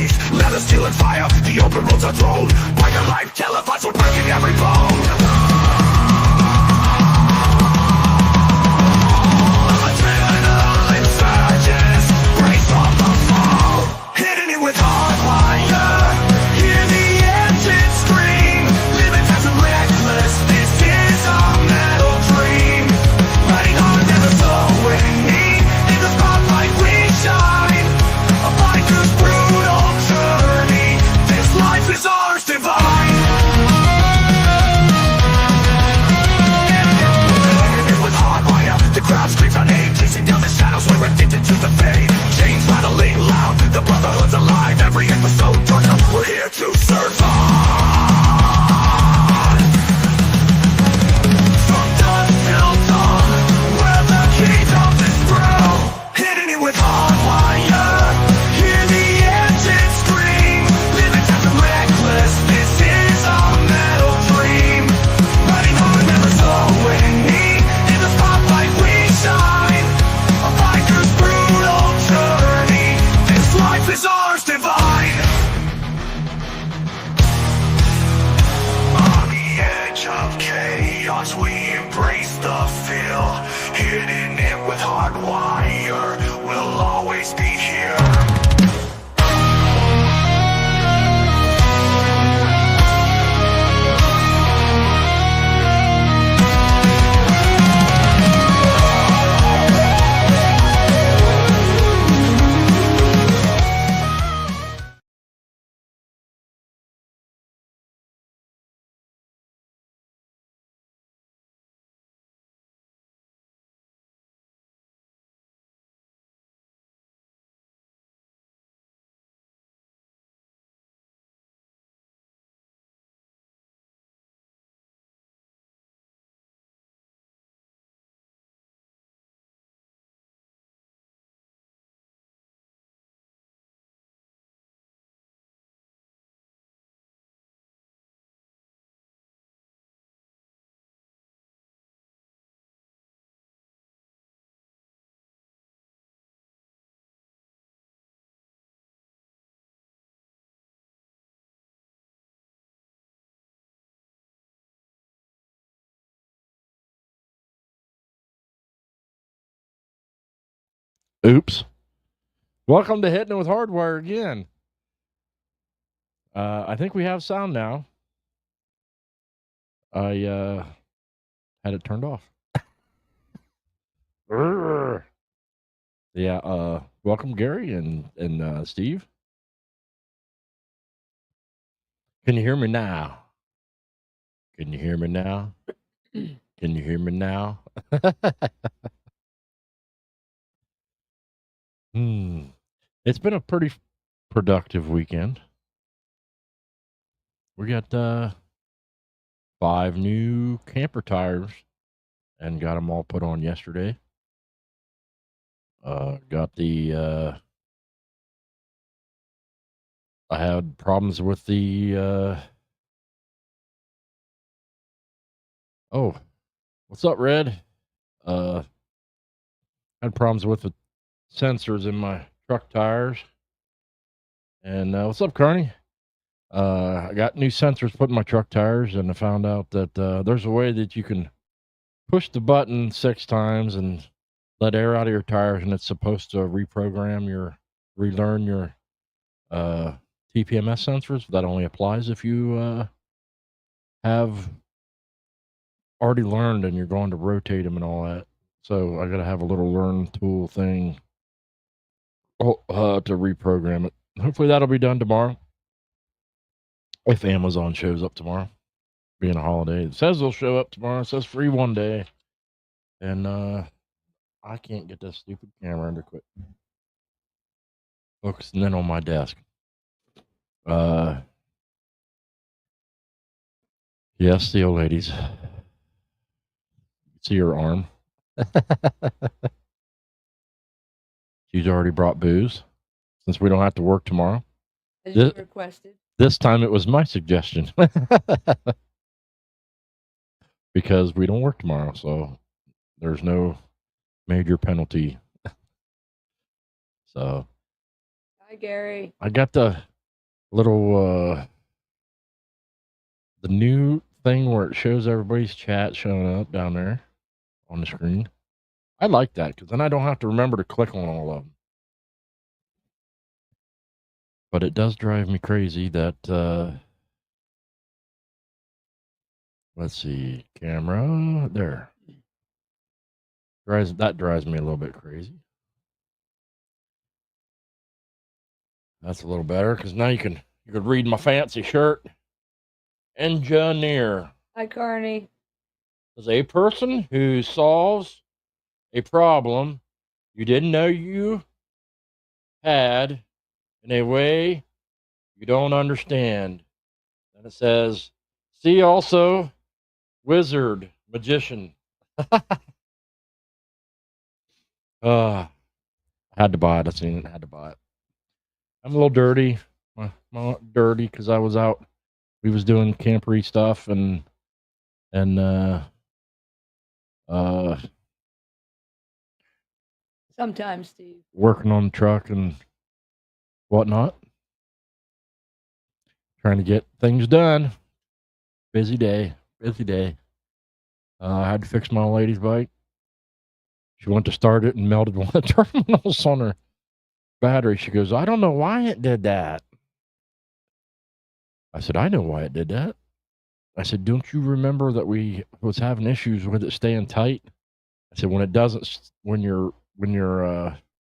streets, leather, steel, and fire. The open roads are thrown by your life televised, we're breaking every bone. Adrenaline insurgents, brace from the fall. Hitting it with HardWire. Hear the engine scream. Living fast and reckless, this is our metal dream. Riding hard, never slowing. In the spotlight we shine. A biker's brutal journey. This life is ours divine. With HardWire, the crowd screams our name, chasing down the shadows, we're addicted to the fame. Chains rattling loud, the brotherhood's alive. Every episode turns up, we're here to survive. From dusk till dawn, we're the keys of this brew. Hitting it with HardWire. Hear the engine scream. Living fast and reckless, this is our metal dream. Riding hard, never slowing. In the spotlight we shine. A biker's brutal journey. This life is ours divine. On the edge of chaos, we embrace the feel. Hitting it with HardWire, we'll always be here. Oops. Welcome to Hittin' It with HardWire again. I think we have sound now. I had it turned off. Yeah, welcome Gary and Steve. Can you hear me now? Can you hear me now? Can you hear me now? It's been a pretty productive weekend. We got 5 new camper tires and got them all put on yesterday. Got the I had problems with the oh, what's up, Red? Had problems with the sensors in my truck tires. And what's up, Carney? I got new sensors put in my truck tires, and I found out that there's a way that you can push the button 6 times and let air out of your tires, and it's supposed to relearn your TPMS sensors. That only applies if you have already learned and you're going to rotate them and all that. So I got to have a little learn tool thing to reprogram it. Hopefully that'll be done tomorrow. If Amazon shows up tomorrow, being a holiday. It says they'll show up tomorrow. It says free one day. And I can't get this stupid camera to quit focusing in on my desk. Yes, the old ladies. See her arm. She's already brought booze since we don't have to work tomorrow. As you requested. This time it was my suggestion. Because we don't work tomorrow, so there's no major penalty. So Hi, Gary. I got the little the new thing where it shows everybody's chat showing up down there on the screen. I like that because then I don't have to remember to click on all of them. But it does drive me crazy that let's see, camera there. That drives me a little bit crazy. That's a little better because now you could read my fancy shirt. Engineer Hi, Carney. is a person who solves a problem you didn't know you had in a way you don't understand. And it says, see also wizard, magician. Had to buy it. I seen it. Had to buy it. I'm a little dirty. Dirty because I was out. We was doing campery stuff and uh Sometimes, Steve. working on the truck and whatnot. Trying to get things done. Busy day. Busy day. I had to fix my old lady's bike. She went to start it and melted one of the terminals on her battery. She goes, I don't know why it did that. I said, I know why it did that. I said, don't you remember that we was having issues with it staying tight? I said, when it doesn't, when your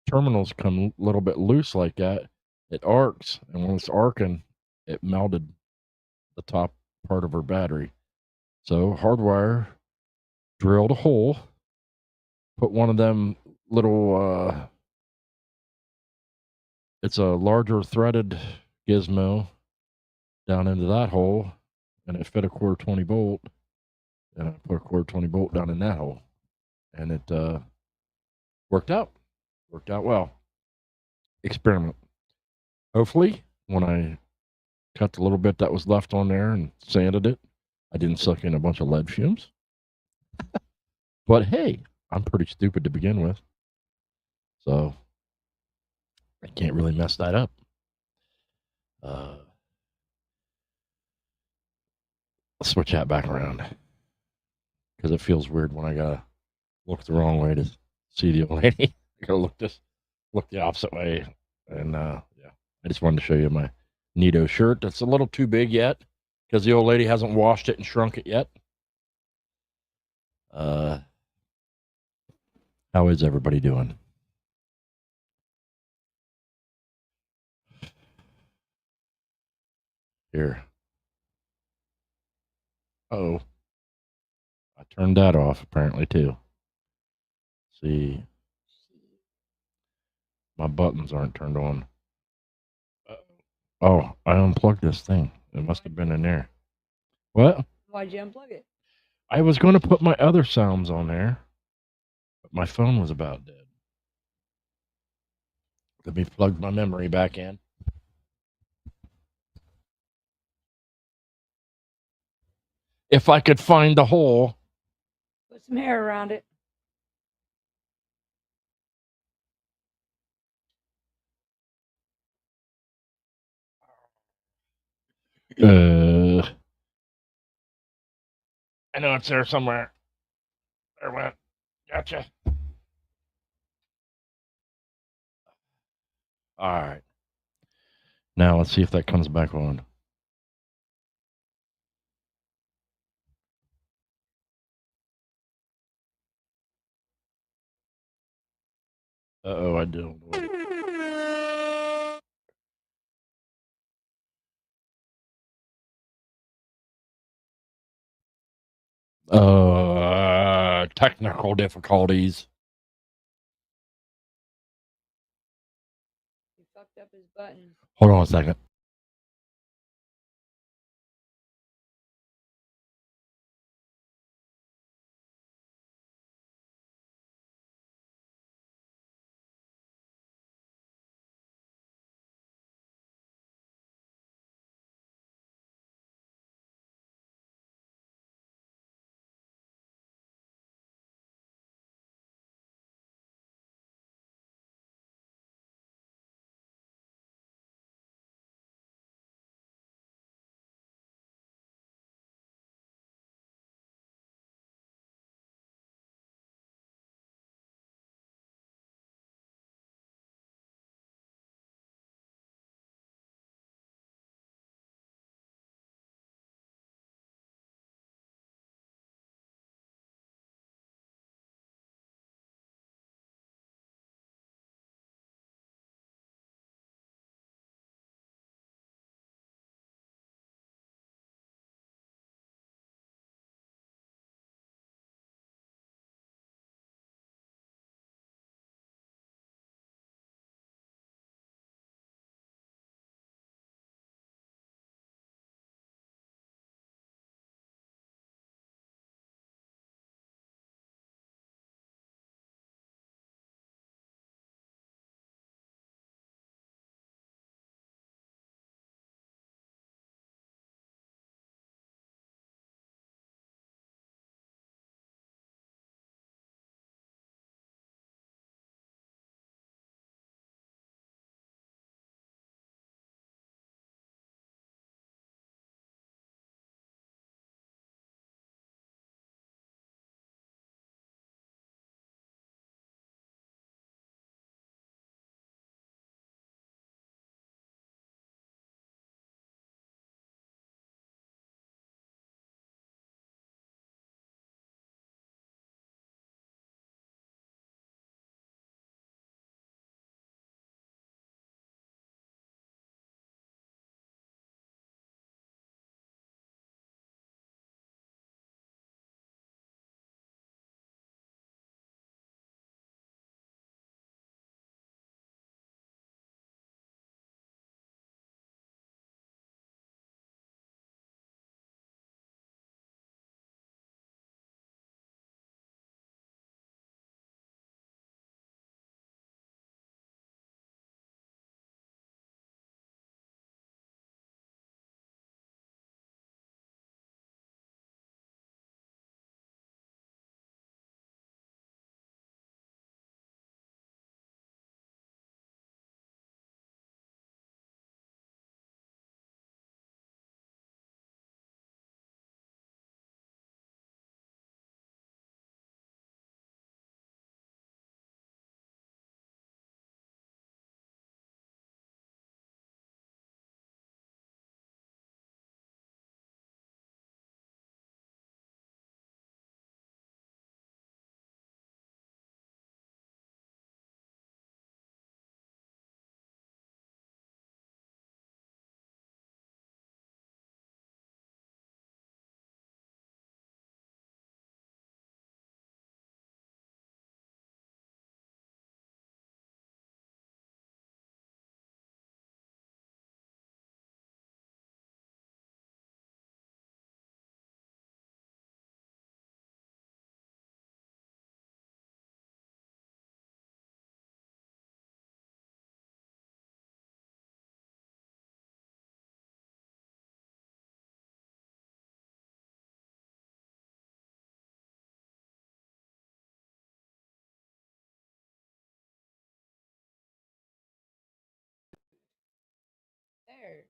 terminals come a little bit loose like that, it arcs. And when it's arcing, it melted the top part of her battery. So HardWire drilled a hole, put one of them little, it's a larger threaded gizmo down into that hole, and it fit a quarter 20 bolt, and I put a quarter 20 bolt down in that hole, and it worked out well. Experiment. Hopefully when I cut the little bit that was left on there and sanded it, I didn't suck in a bunch of lead fumes. But hey, I'm pretty stupid to begin with, so I can't really mess that up. I'll switch that back around because it feels weird when I gotta look the wrong way to see the old lady. I gotta look the opposite way, and yeah, I just wanted to show you my Nito shirt. That's a little too big yet because the old lady hasn't washed it and shrunk it yet. How is everybody doing? Here. Oh, I turned that off apparently too. See, my buttons aren't turned on. Oh, I unplugged this thing. It must have been in there. What? Why'd you unplug it? I was going to put my other sounds on there, but my phone was about dead. Let me plug my memory back in. If I could find the hole. Put some hair around it. I know it's there somewhere. There it went. Gotcha. All right. Now let's see if that comes back on. Uh-oh, I do. Technical difficulties. He fucked up his button. Hold on a second.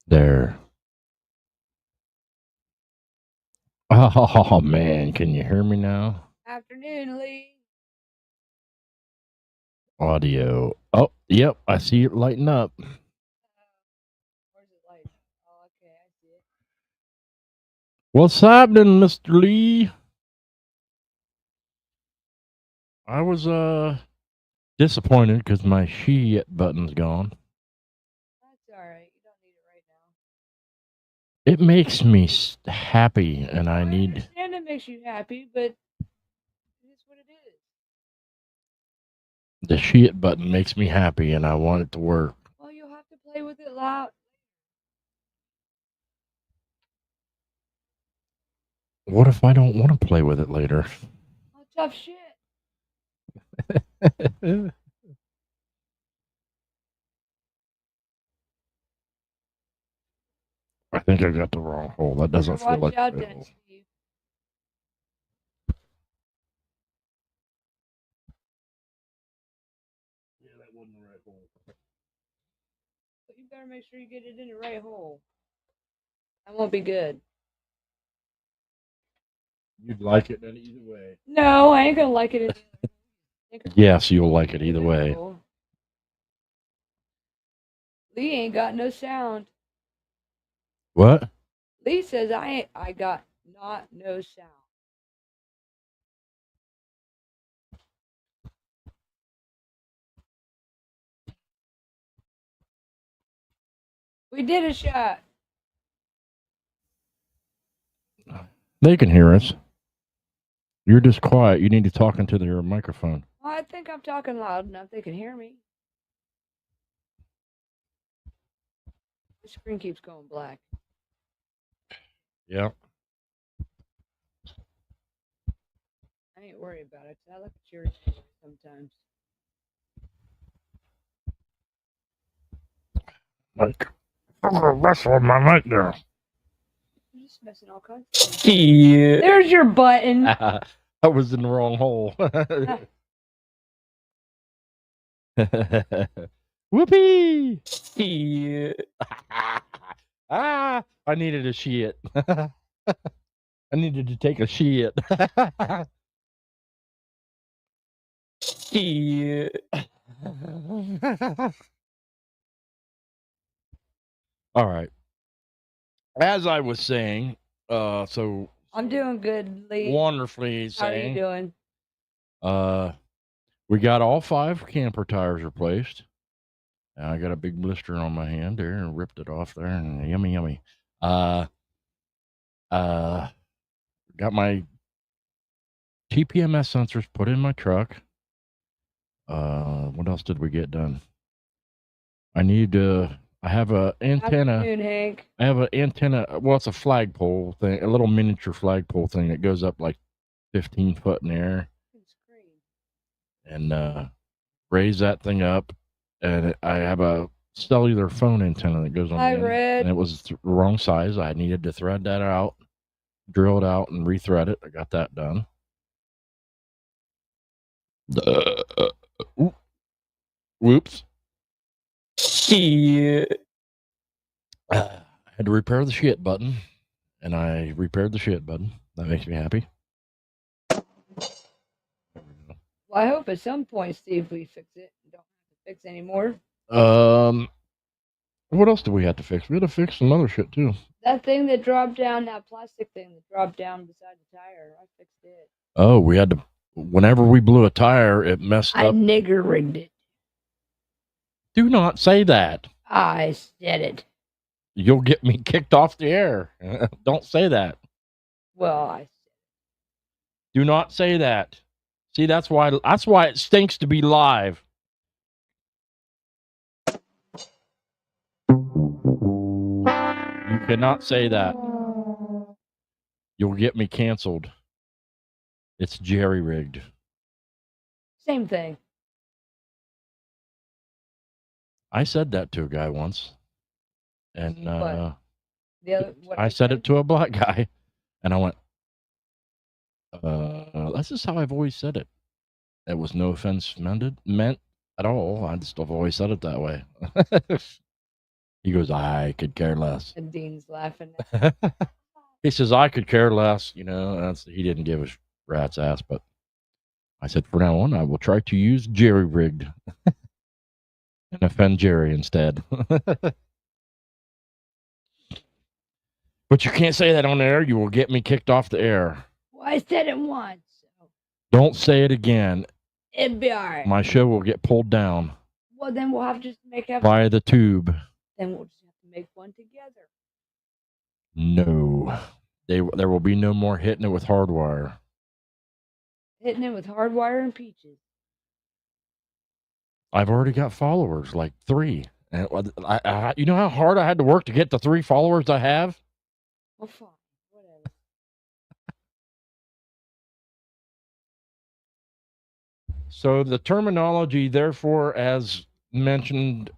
There. Oh man, can you hear me now? Afternoon, Lee. Audio. Oh, yep, I see it lighting up. Where's it light? Oh, okay, I see it. What's happening, Mr. Lee? I was disappointed because my she button's gone. That's all right. You don't need it right now. It makes me happy, and I need. understand it makes you happy, but it is what it is. The she button makes me happy, and I want it to work. Well, you'll have to play with it loud. What if I don't want to play with it later? Oh, tough shit. I think I got the wrong hole. That doesn't feel Watch like out, the then, hole. Steve. Yeah, that wasn't the right hole. But you better make sure you get it in the right hole. That won't be good. You'd like it then either way. No, I ain't gonna like it. Yes, you'll like it either way. Lee ain't got no sound. What? Lee says I got not no sound. We did a shot. They can hear us. You're just quiet. You need to talk into their microphone. Well, I think I'm talking loud enough they can hear me. The screen keeps going black. Yeah. I ain't worried about it. I look at yours sometimes. Like, I'm gonna wrestle my mic there. You're just messing all kinds of things. Yeah. There's your button. I was in the wrong hole. Whoopee! Yeah. I needed a shit. I needed to take a shit. Yeah. All right. As I was saying, so I'm doing good, Lee. wonderfully How are you saying, doing? we got all 5 camper tires replaced. And I got a big blister on my hand there and ripped it off there, and yummy. Got my TPMS sensors put in my truck. What else did we get done? I have an antenna. Afternoon, Hank. I have an antenna. Well, it's a flagpole thing, a little miniature flagpole thing that goes up like 15 foot in the air. And raise that thing up. And I have a cellular phone antenna that goes on Hi, the end, Red. and it was the wrong size. I needed to thread that out, drill it out, and rethread it. I got that done. Whoops. I had to repair the shit button, and I repaired the shit button. That makes me happy. Well, I hope at some point, Steve, we fix it. Don't have to fix anymore. What else do we have to fix? We had to fix some other shit too. That thing that dropped down, that plastic thing that dropped down beside the tire, I fixed it. Oh, we had to. Whenever we blew a tire, it messed I up. nigger rigged it. Do not say that. I said it. You'll get me kicked off the air. Don't say that. Well, I said it. Do not say that. See, that's why it stinks to be live. You cannot say that. You'll get me canceled. It's jerry rigged. Same thing. I said that to a guy once. And I said it to a black guy. And I went, that's just how I've always said it. It was no offense meant at all. I just have always said it that way. He goes, I could care less. And Dean's laughing. He says, I could care less. You know, he didn't give a rat's ass, but I said, from now on, I will try to use jerry rigged and offend Jerry instead. But you can't say that on air. You will get me kicked off the air. Well, I said it once. So Don't say it again. it'd be all right. My show will get pulled down Well, then we'll have to just make up. by the tube. Then we'll just have to make one together. No. There will be no more hitting it with HardWire. Hitting it with HardWire and Peaches. I've already got followers, like 3. And you know how hard I had to work to get the 3 followers I have? Well, fine. Whatever. So the terminology, therefore, as mentioned,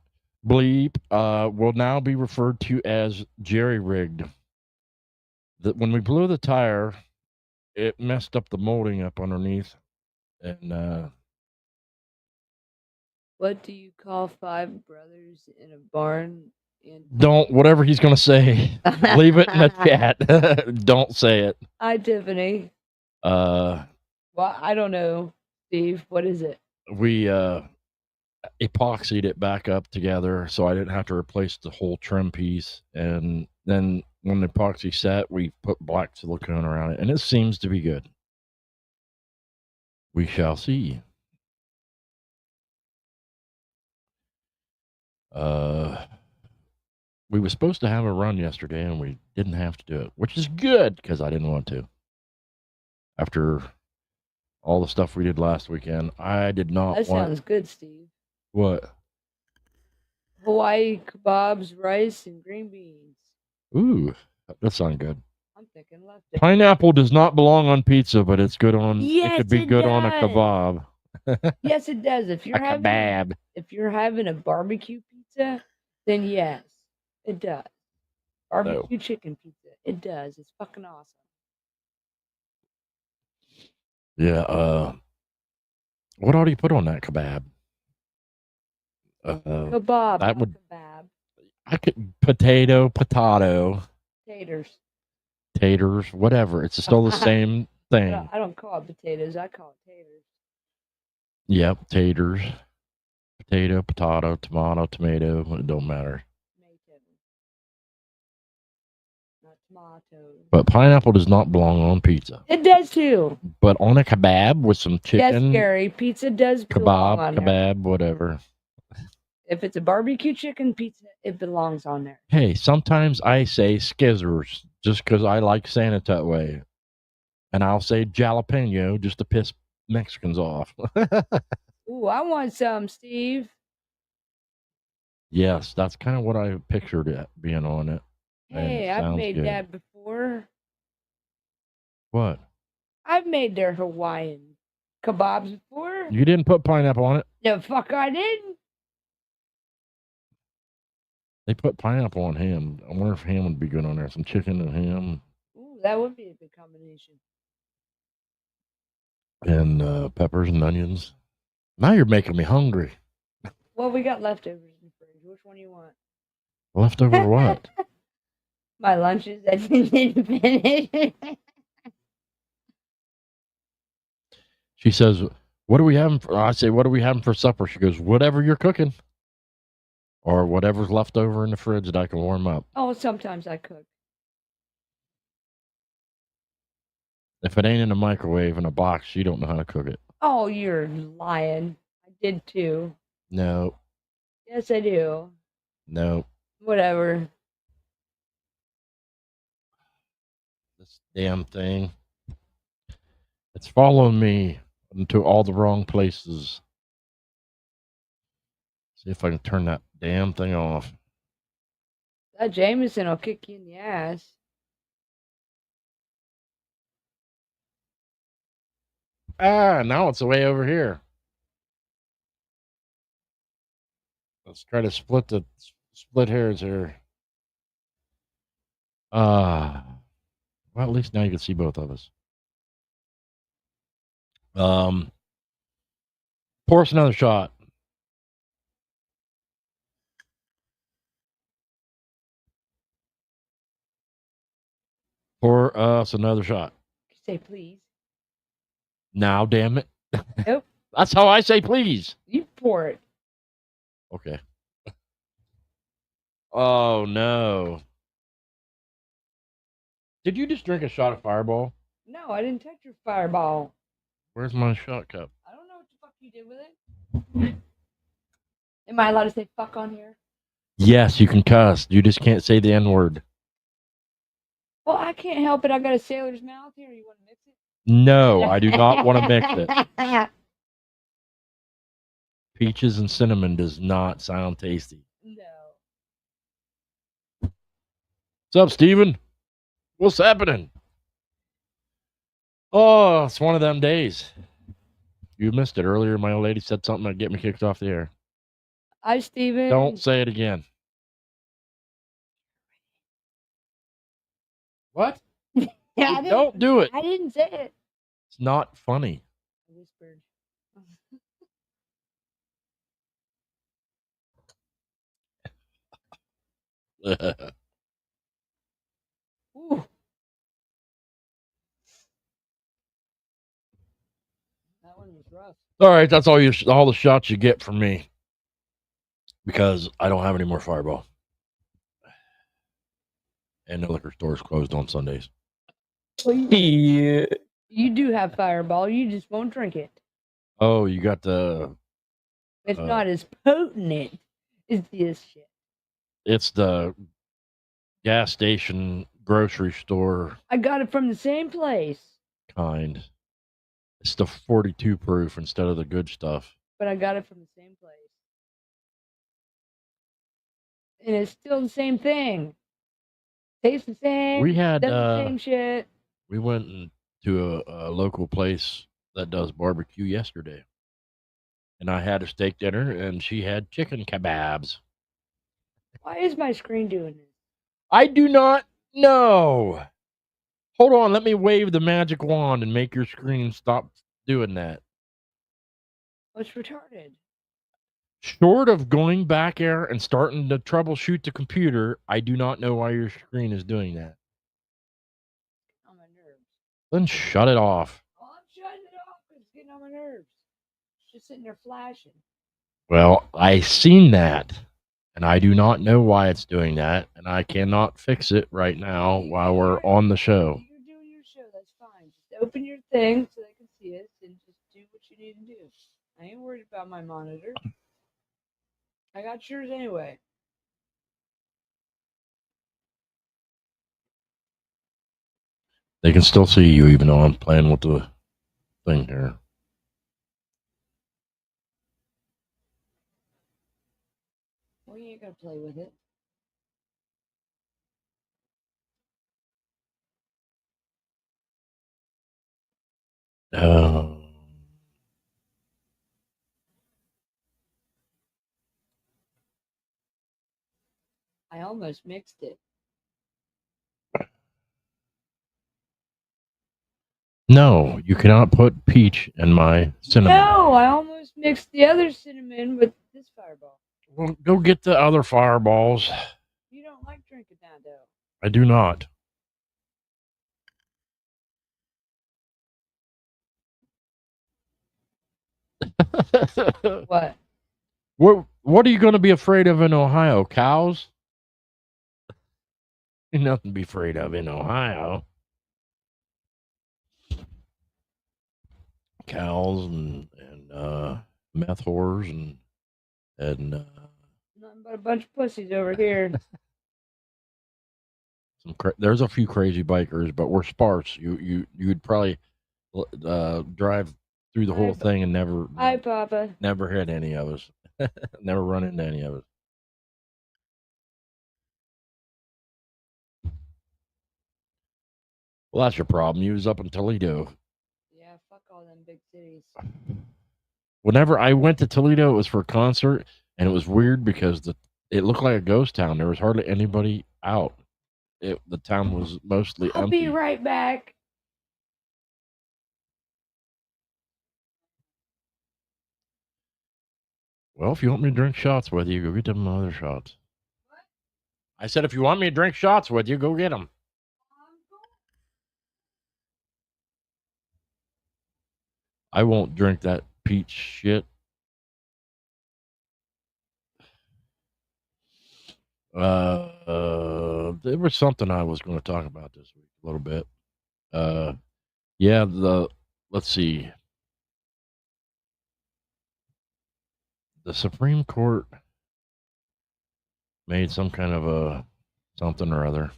bleep, will now be referred to as jerry-rigged. When we blew the tire, it messed up the molding up underneath. And What do you call 5 brothers in a barn? whatever he's going to say, leave it in the chat. Don't say it. Hi, Tiffany. Well, I don't know, Steve. What is it? We epoxied it back up together so I didn't have to replace the whole trim piece. And then when the epoxy set, we put black silicone around it, and it seems to be good. We shall see. We were supposed to have a run yesterday, and we didn't have to do it, which is good because I didn't want to. After all the stuff we did last weekend, I did not That want... sounds good, Steve. What? Hawaii kebabs, rice, and green beans. Ooh, that sounds good. I'm thinking left. Pineapple does not belong on pizza, but it's good on... Yes, it could be it good on a does. kebab. Yes, it does. If you're A kebab. if you're having a barbecue pizza, then yes, it does. Barbecue chicken pizza. It does. It's fucking awesome. Yeah, what ought you put on that kebab? Kebab. that would- Kebab. I could... potato, taters, whatever. It's still the same thing. I don't call it potatoes. I call it taters. Yep, taters. Potato, tomato, tomato. It don't matter. Not tomatoes. But pineapple does not belong on pizza. It does too. But on a kebab with some chicken... Yes, Gary. Pizza does belong on there. Kebab, whatever. If it's a barbecue chicken pizza, it belongs on there. Hey, sometimes I say skizzers just because I like saying it that way. And I'll say jalapeno just to piss Mexicans off. Ooh, I want some, Steve. Yes, that's kind of what I pictured it being on it. Hey, I've made that before. What? I've made their Hawaiian kebabs before. You didn't put pineapple on it? The fuck I didn't. They put pineapple on ham. I wonder if ham would be good on there. Some chicken and ham. Ooh, that would be a good combination. And peppers and onions. Now you're making me hungry. Well, we got leftovers in the fridge. Which one do you want? Leftover what? My lunches that didn't finish. She says, what are we having for... I say, what are we having for supper? She goes, whatever you're cooking. Or whatever's left over in the fridge that I can warm up. Oh, sometimes I cook. If it ain't in a microwave in a box, you don't know how to cook it. Oh, you're lying. I did too. No. Yes, I do. No. Whatever. This damn thing. It's following me into all the wrong places. See if I can turn that damn thing off. That Jameson will kick you in the ass. Ah, now it's way over here. Let's try to split hairs here. Well, at least now you can see both of us. Pour us another shot. Pour us another shot. Say please. Now, damn it. Nope. That's how I say please. You pour it. Okay. Oh, no. Did you just drink a shot of Fireball? No, I didn't touch your fireball. Where's my shot cup? I don't know what the fuck you did with it. Am I allowed to say fuck on here? Yes, you can cuss. You just can't say the N word. Well, I can't help it. I got a sailor's mouth here. You want to mix it? No, I do not want to mix it. Peaches and cinnamon does not sound tasty. No. What's up, Steven? What's happening? Oh, it's one of them days. You missed it earlier. My old lady said something that'd get me kicked off the air. Hi, Steven. Don't say it again. What? Yeah, Don't do it. I didn't say it. It's not funny. I whispered. Ooh. That one was rough. All right, that's all the shots you get from me, because I don't have any more Fireball, and the liquor store is closed on Sundays. Well, you do have fireball. You just won't drink it. Oh, you got the. It's not as potent as this shit. It's the gas station, grocery store I got it from the same place, kind. It's the 42 proof instead of the good stuff. but I got it from the same place. And it's still the same thing. Tastes the same. We had does the same shit. we went to a local place that does barbecue yesterday, and I had a steak dinner, and she had chicken kebabs. Why is my screen doing this? I do not know. Hold on, let me wave the magic wand and make your screen stop doing that. What's retarded? Short of going back there and starting to troubleshoot the computer, I do not know why your screen is doing that. On my nerves. Then shut it off. Oh, I'm shutting it off. It's getting on my nerves. It's just sitting there flashing. Well, I seen that, and I do not know why it's doing that, and I cannot fix it right now while we're on the show. You're doing your show. That's fine. Just open your thing so they can see it and just do what you need to do. I ain't worried about my monitor. I got yours anyway. They can still see you even though I'm playing with the thing here. Well, you ain't gonna play with it. I almost mixed it. No, you cannot put peach in my cinnamon. No, I almost mixed the other cinnamon with this fireball. Well, go get the other fireballs. You don't like drinking that, though. I do not. What? What are you going to be afraid of in Ohio? Cows? Ain't nothing to be afraid of in Ohio. Cows and meth whores and Nothing but a bunch of pussies over here. there's a few crazy bikers, but we're sparse. You'd probably drive through the whole thing and never Hi, Papa. never hit any of us. Never run into any of us. Well, that's your problem. You was up in Toledo. Yeah, fuck all them big cities. Whenever I went to Toledo, it was for a concert, and it was weird because it looked like a ghost town. There was hardly anybody out. The town was mostly I'll empty. be right back. Well, if you want me to drink shots with you, go get them other shots. What? I said, if you want me to drink shots with you, go get them. I won't drink that peach shit. There was something I was going to talk about this week a little bit. Yeah, let's see. The Supreme Court made some kind of a something or other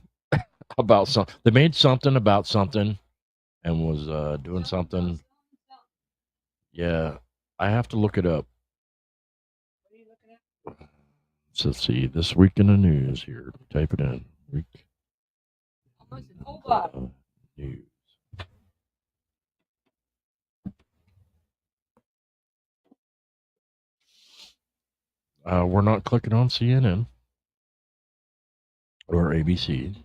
about something. They made something about something and was doing something. Yeah, I have to look it up. What are you looking at? So let's see. This week in the news here. Type it in. Week Listen, hold on. news. We're not clicking on CNN or ABC.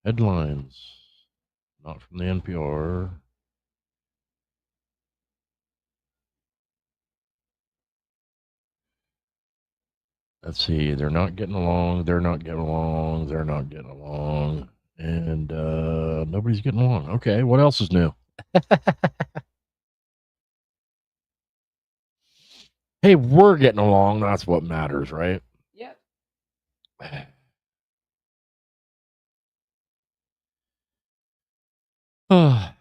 Headlines. Not from the NPR. Let's see. They're not getting along. They're not getting along. They're not getting along. And nobody's getting along. Okay. What else is new? Hey, we're getting along. That's what matters, right? Yep. I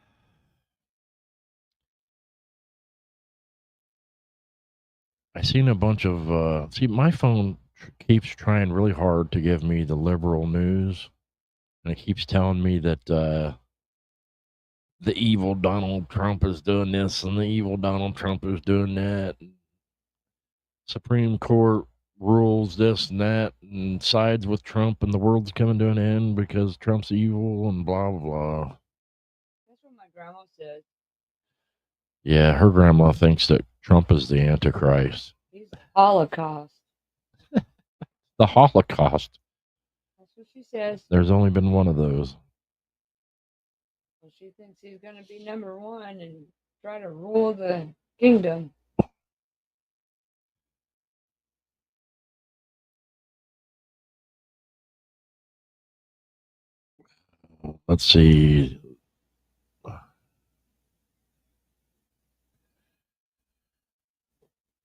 seen a bunch of see my phone keeps trying really hard to give me the liberal news, and it keeps telling me that the evil Donald Trump is doing this and the evil Donald Trump is doing that. Supreme Court rules this and that and sides with Trump and the world's coming to an end because Trump's evil and blah blah blah. That's what my grandma says. Yeah, her grandma thinks that Trump is the Antichrist. He's Holocaust. The Holocaust. That's what she says. There's only been one of those. Well, she thinks he's going to be number one and try to rule the kingdom. Let's see.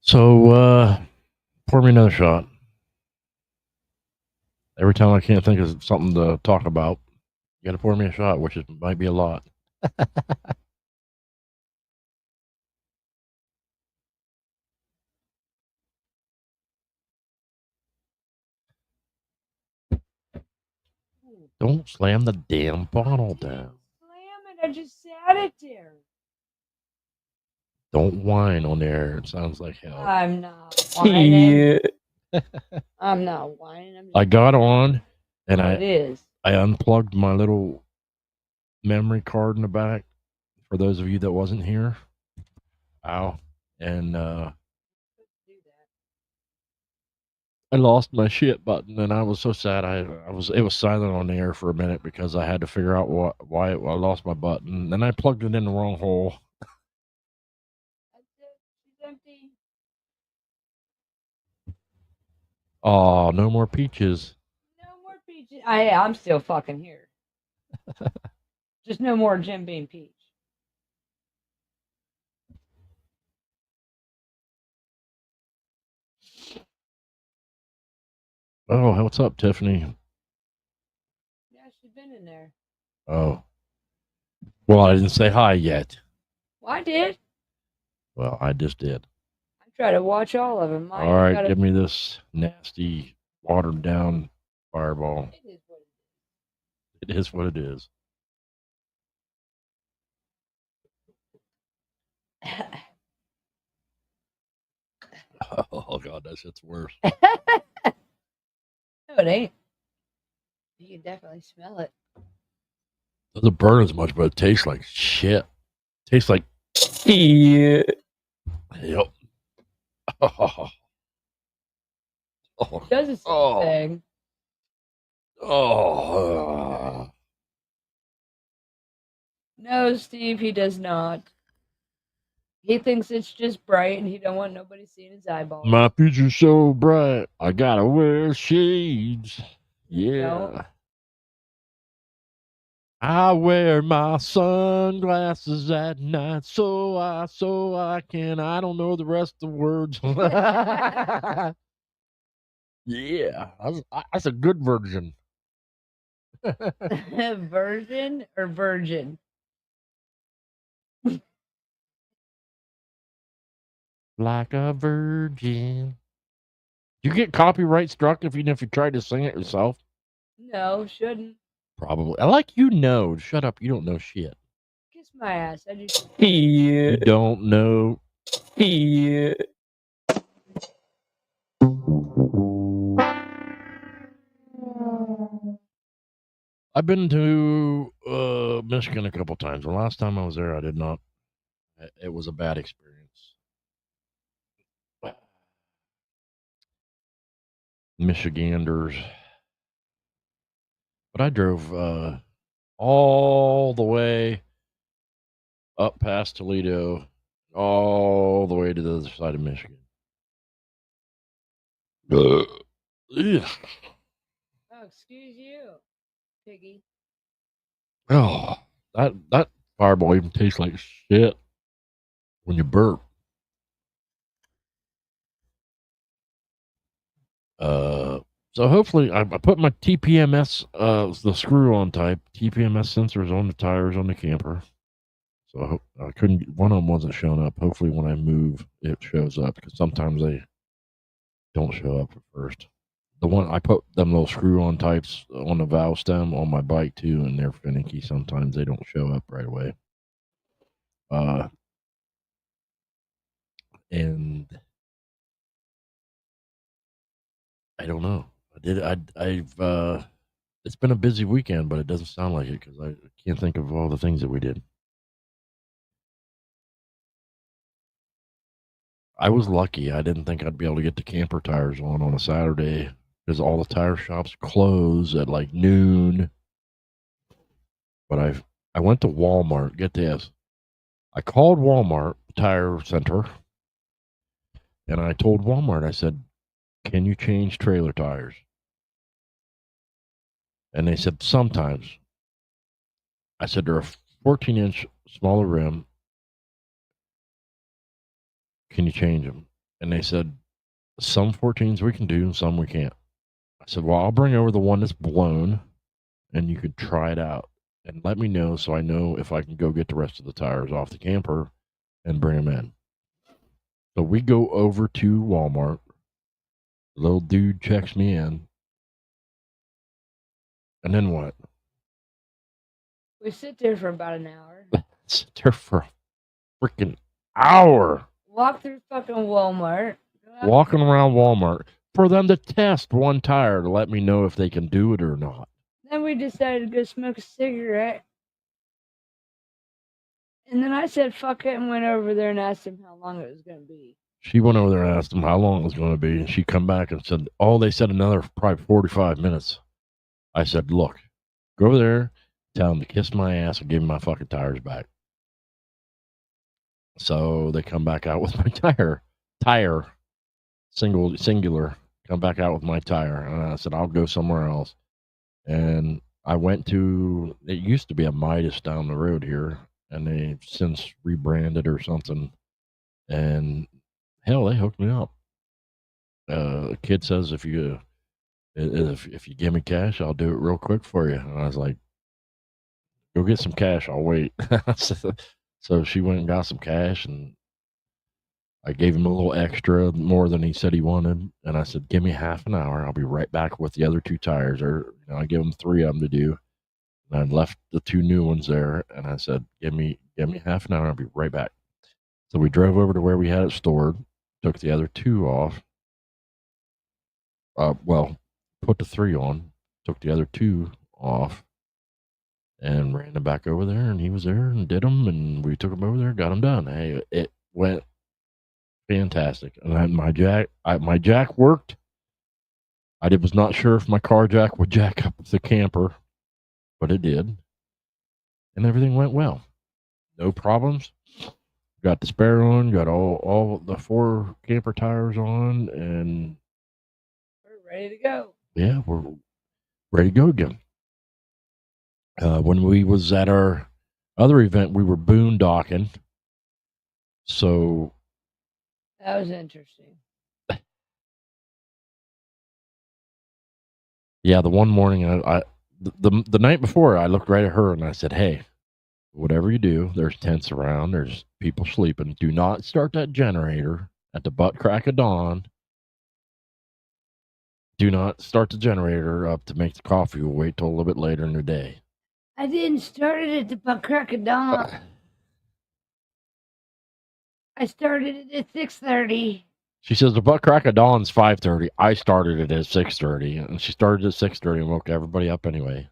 So, pour me another shot. Every time I can't think of something to talk about, you got to pour me a shot, which might be a lot. Don't slam the damn bottle down. Slam it. I just sat it there. Don't whine on air. It sounds like hell. I'm not whining. I'm not whining. I got on and it is. I unplugged my little memory card in the back for those of you that wasn't here. Ow. And I lost my shit button and I was so sad. It was silent on the air for a minute because I had to figure out why I lost my button. Then I plugged it in the wrong hole. That's it. She's empty. Oh, no more peaches. No more peaches. I'm still fucking here. Just no more Jim Beam peach. Oh, what's up, Tiffany? Yeah, she's been in there. Oh. Well, I didn't say hi yet. Well, I did. Well, I just did. I try to watch all of them. All right, give me this nasty, watered down fireball. It is what it is. Oh, God, that shit's worse. No, it ain't. You can definitely smell it. It doesn't burn as much, but it tastes like shit. Tastes like shit. Yep. Oh. It does the same thing. Oh. No, Steve, he does not. He thinks it's just bright and he don't want nobody seeing his eyeballs. My future's so bright, I gotta wear shades. Yeah. I wear my sunglasses at night so I can. I don't know the rest of the words. Yeah, that's a good version. Version or virgin? Like a virgin. You get copyright struck even if you tried to sing it yourself? No, shouldn't. Probably. I like you know. Shut up. You don't know shit. Kiss my ass. I do. You don't know. I've been to Michigan a couple times. The last time I was there, I did not. It was a bad experience. Michiganders. But I drove all the way up past Toledo, all the way to the other side of Michigan. Ugh. Oh, excuse you, piggy. Oh, that fireball even tastes like shit when you burp. So hopefully I put my TPMS, the screw-on type TPMS sensors on the tires on the camper. So I couldn't. One of them wasn't showing up. Hopefully, when I move, it shows up because sometimes they don't show up at first. The one I put them little screw-on types on the valve stem on my bike too, and they're finicky. Sometimes they don't show up right away. And I don't know. I've it's been a busy weekend, but it doesn't sound like it because I can't think of all the things that we did. I was lucky. I didn't think I'd be able to get the camper tires on a Saturday because all the tire shops close at like noon. But I went to Walmart. Get this. I called Walmart Tire Center and I told Walmart, I said, "Can you change trailer tires?" And they said, "Sometimes." I said, "They're a 14-inch smaller rim. Can you change them?" And they said, "Some 14s we can do and some we can't." I said, "Well, I'll bring over the one that's blown and you could try it out and let me know so I know if I can go get the rest of the tires off the camper and bring them in." So we go over to Walmart. The little dude checks me in. And then what? We sit there for about an hour. Sit there for a freaking hour Walk through fucking Walmart. walking around Walmart for them to test one tire to let me know if they can do it or not. Then we decided to go smoke a cigarette. And then I said fuck it and went over there and asked him how long it was going to be. She went over there and asked them how long it was going to be. And she come back and said, "Oh, they said another probably 45 minutes. I said, "Look, go over there, tell them to kiss my ass and give me my fucking tires back." So they come back out with my tire, singular, come back out with my tire. And I said, "I'll go somewhere else." And I went to, it used to be a Midas down the road here, and they've since rebranded or something. And hell, they hooked me up. A kid says, if you give me cash, I'll do it real quick for you. And I was like, "Go get some cash. I'll wait." So she went and got some cash, and I gave him a little extra more than he said he wanted. And I said, "Give me half an hour. I'll be right back with the other two tires." Or, I give him 3 of them to do. And I left the 2 new ones there. And I said, give me half an hour. I'll be right back. So we drove over to where we had it stored, took the other 2 off. Well, put the 3 on, took the other 2 off, and ran them back over there. And he was there and did them. And we took them over there, got them done. Hey, it went fantastic. And then my jack worked. I was not sure if my car jack would jack up the camper, but it did. And everything went well. No problems. Got the spare on, got all the 4 camper tires on, and We're ready to go. yeah, we're ready to go again. When we was at our other event, we were boondocking. So That was interesting. yeah, the one morning the night before, I looked right at her and I said, "Hey, whatever you do, there's tents around, there's people sleeping. Do not start that generator at the butt crack of dawn. Do not start the generator up to make the coffee. We'll wait till a little bit later in the day." I didn't start it at the butt crack of dawn. I started it at 6:30. She says the butt crack of dawn's 5:30. I started it at 6:30, and she started at 6:30 and woke everybody up anyway.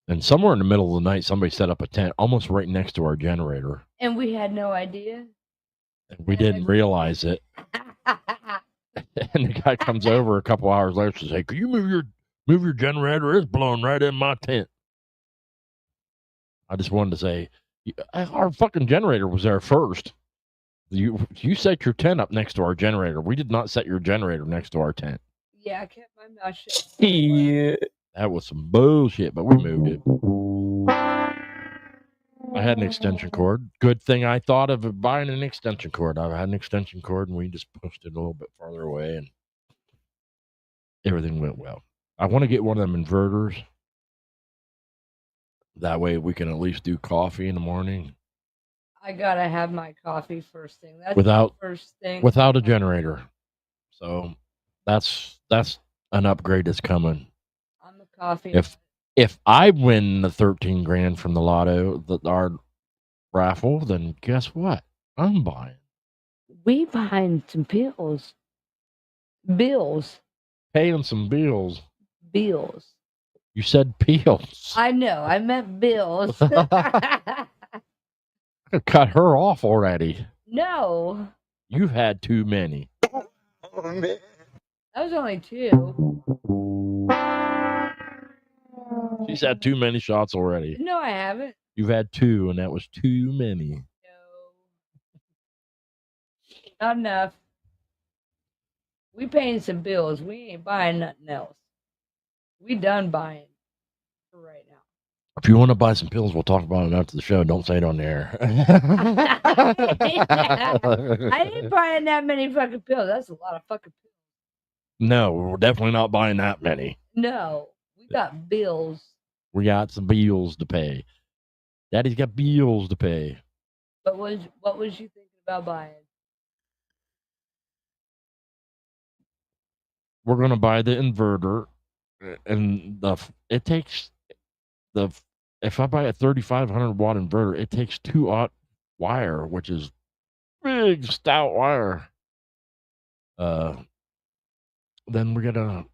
And somewhere in the middle of the night, somebody set up a tent almost right next to our generator, And we had no idea. and we didn't realize it. And the guy comes over a couple hours later and says, "Hey, can you move your generator? It's blowing right in my tent." I just wanted to say, our fucking generator was there first. You set your tent up next to our generator. We did not set your generator next to our tent. Yeah, I kept my mouth shut. Yeah. That was some bullshit, but we moved it. I had an extension cord. Good thing I thought of buying an extension cord. I had an extension cord, and we just pushed it a little bit farther away, and everything went well. I want to get one of them inverters. That way we can at least do coffee in the morning I gotta have my coffee first thing. That's without the first thing. without a generator. So that's an upgrade that's coming. I'm a coffee. If I win the 13 grand from the lotto, our raffle, then guess what? I'm buying. We buying some pills. Bills. Paying some bills. Bills. You said pills. I know. I meant bills. I cut her off already. No. You've had too many. Oh, man. That was only 2. She's had too many shots already. No, I haven't. You've had 2, and that was too many. No. Not enough. We paying some bills. We ain't buying nothing else. We done buying for right now. If you want to buy some pills, we'll talk about it after the show. Don't say it on the air. I ain't buying that many fucking pills. That's a lot of fucking pills. No, we're definitely not buying that many. No. We got bills. We got some bills to pay. Daddy's got bills to pay. But what was you thinking about buying? We're going to buy the inverter, and if I buy a 3,500 watt inverter, it takes 2-aught wire, which is big stout wire. Then we're gonna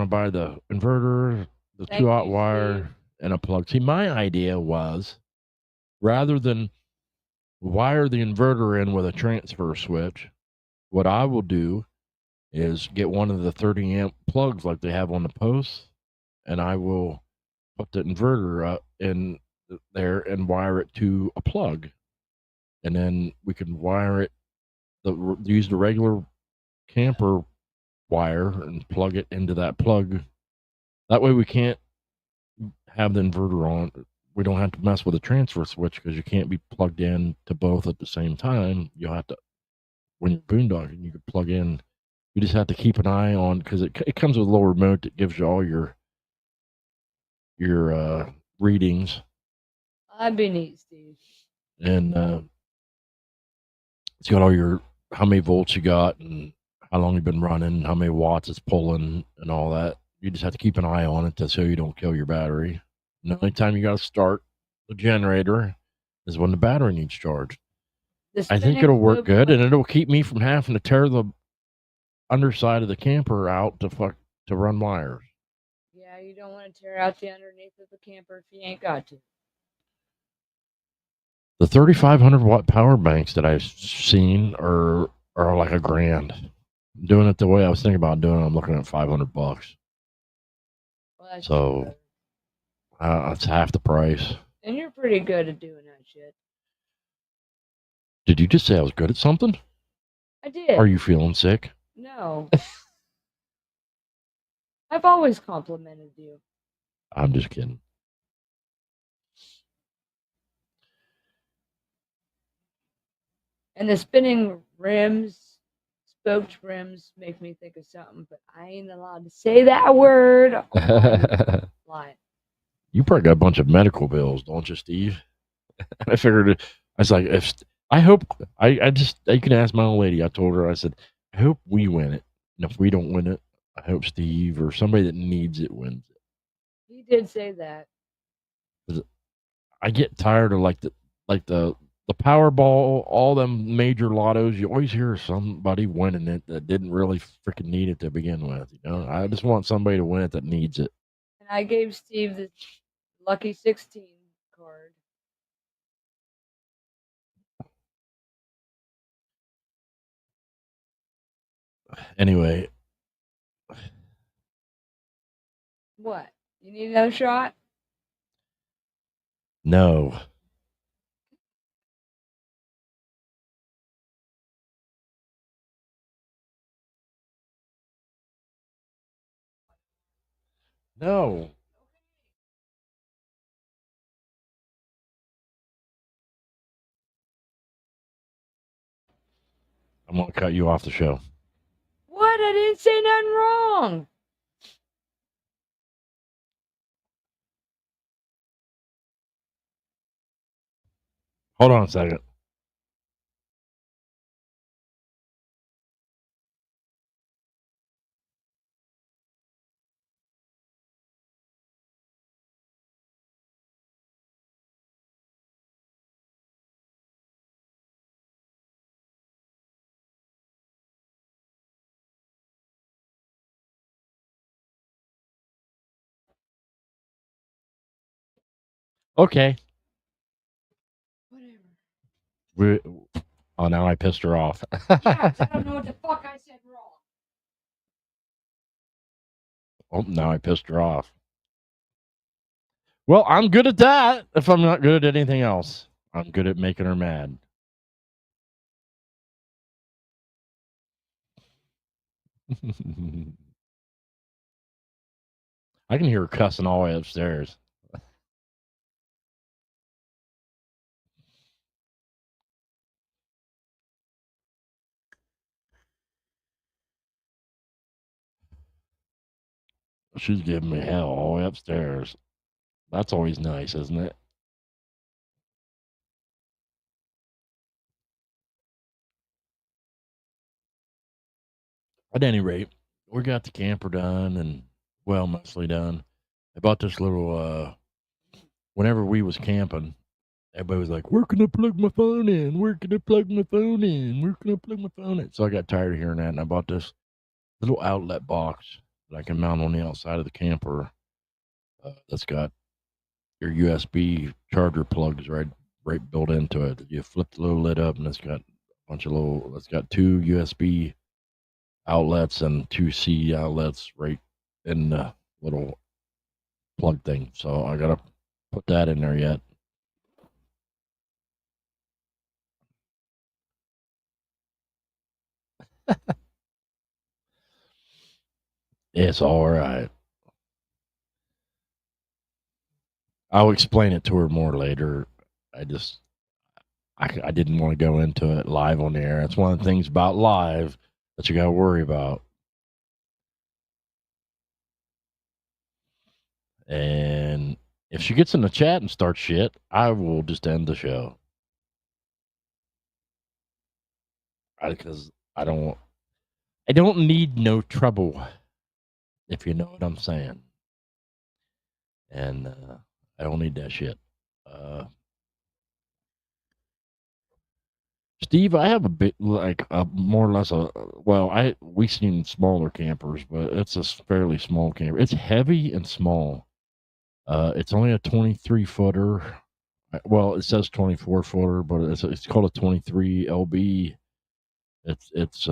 buy the inverter, the Thank 2-aught you, wire, Steve. and a plug. See, my idea was, rather than wire the inverter in with a transfer switch, what I will do is get one of the 30 amp plugs like they have on the posts, and I will put the inverter up in there and wire it to a plug, and then we can wire it. Use the regular camper wire and plug it into that plug. That way we can't have the inverter on. We don't have to mess with a transfer switch because you can't be plugged in to both at the same time. You'll have to, when you're boondocking, you can plug in. You just have to keep an eye on, because it comes with a little remote that gives you all your readings. That'd be neat, Steve. And it's got all how many volts you got and how long you've been running, how many watts it's pulling, and all that. You just have to keep an eye on it so you don't kill your battery. And the only time you got to start the generator is when the battery needs charged. I think it'll work good, and it'll keep me from having to tear the underside of the camper out to run wires. Yeah, you don't want to tear out the underneath of the camper if you ain't got to. The 3,500 watt power banks that I've seen are like $1,000. Doing it the way I was thinking about doing it, I'm looking at $500. Well, that's So better. that's half the price. And you're pretty good at doing that shit. Did you just say I was good at something? I did. Are you feeling sick? No. I've always complimented you. I'm just kidding. And the spinning rims, spoked rims, make me think of something, but I ain't allowed to say that word. Lie. You probably got a bunch of medical bills, don't you, Steve? I figured I was like, if I hope you can ask my old lady. I told her, I said, I hope we win it. And if we don't win it, I hope Steve or somebody that needs it wins it. He did say that. I get tired of the Powerball, all them major lottos. You always hear somebody winning it that didn't really freaking need it to begin with. You know, I just want somebody to win it that needs it. And I gave Steve the lucky 16 card. Anyway, What? You need another shot? no. No. I'm going to cut you off the show. What? I didn't say nothing wrong. Hold on a second. Okay. Whatever. Oh, now I pissed her off. Yeah, 'cause I don't know what the fuck I said wrong. Oh, now I pissed her off. Well, I'm good at that. If I'm not good at anything else, I'm good at making her mad. I can hear her cussing all the way upstairs. She's giving me hell all the way upstairs. That's always nice, isn't it? At any rate, we got the camper done and, well, mostly done. I bought this little, whenever we was camping, everybody was like, where can I plug my phone in? Where can I plug my phone in? Where can I plug my phone in? So I got tired of hearing that, and I bought this little outlet box that I can mount on the outside of the camper. That's got your USB charger plugs right built into it. You flip the little lid up, and it's got a bunch of it's got two USB outlets and two C outlets right in the little plug thing. So I gotta put that in there yet. It's all right. I'll explain it to her more later. I didn't want to go into it live on the air. That's one of the things about live that you got to worry about. And if she gets in the chat and starts shit, I will just end the show. Because I don't need no trouble, if you know what I'm saying. And I don't need that shit. Steve, I have a bit like more or less we seen smaller campers, but it's a fairly small camper. It's heavy and small. It's only a 23 footer. Well, it says 24 footer, but it's called a 23 LB. It's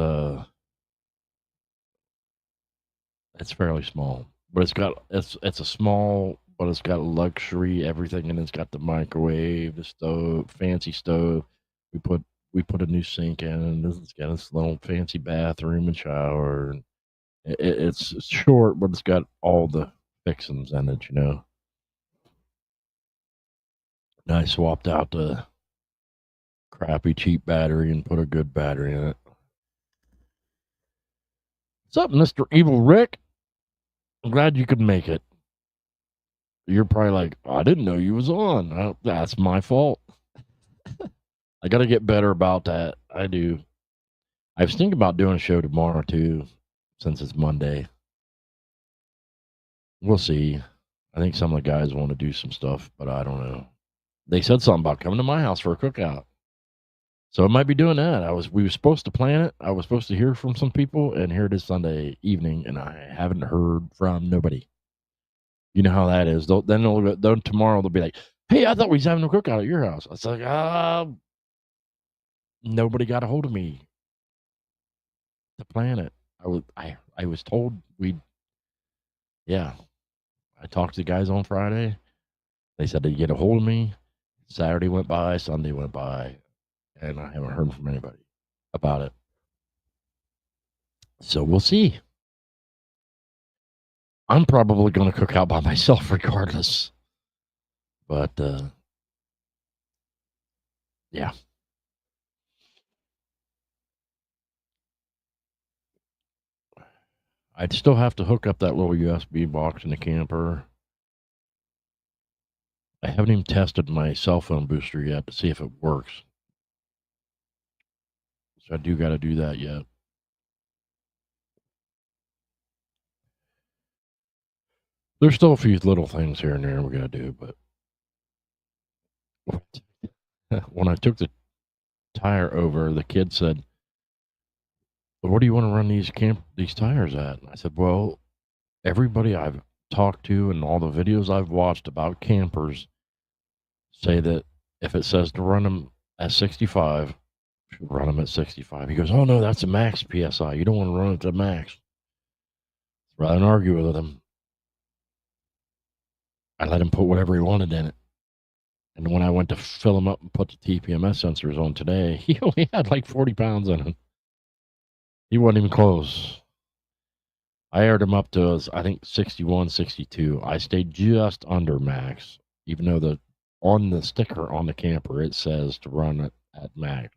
fairly small, but it's a small, but it's got luxury everything, and it's got the microwave, the stove, fancy stove. We put a new sink in, and it's got this little fancy bathroom and shower. And it's short, but it's got all the fixings in it, you know. And I swapped out the crappy cheap battery and put a good battery in it. What's up, Mr. Evil Rick? I'm glad you could make it. You're probably like, I didn't know you was on. That's my fault. I got to get better about that. I do. I was thinking about doing a show tomorrow too, since it's Monday. We'll see. I think some of the guys want to do some stuff, but I don't know. They said something about coming to my house for a cookout. So I might be doing that. We were supposed to plan it. I was supposed to hear from some people, and here it is Sunday evening, and I haven't heard from nobody. You know how that is. Then tomorrow they'll be like, "Hey, I thought we was having a cookout at your house." It's like, nobody got a hold of me to plan it. I was told yeah. I talked to the guys on Friday. They said they'd get a hold of me. Saturday went by, Sunday went by, and I haven't heard from anybody about it. So we'll see. I'm probably going to cook out by myself regardless. But, yeah. I'd still have to hook up that little USB box in the camper. I haven't even tested my cell phone booster yet to see if it works. So I do got to do that yet. There's still a few little things here and there we got to do, but when I took the tire over, the kid said, "What do you want to run these tires at?" And I said, "Well, everybody I've talked to and all the videos I've watched about campers say that if it says to run them at 65, you should run them at 65." He goes, "Oh no, that's a max PSI. You don't want to run it to max." Rather than argue with him, I let him put whatever he wanted in it. And when I went to fill him up and put the TPMS sensors on today, he only had like 40 pounds in him. He wasn't even close. I aired him up to, I think, 61, 62. I stayed just under max, even though on the sticker on the camper, it says to run it at max.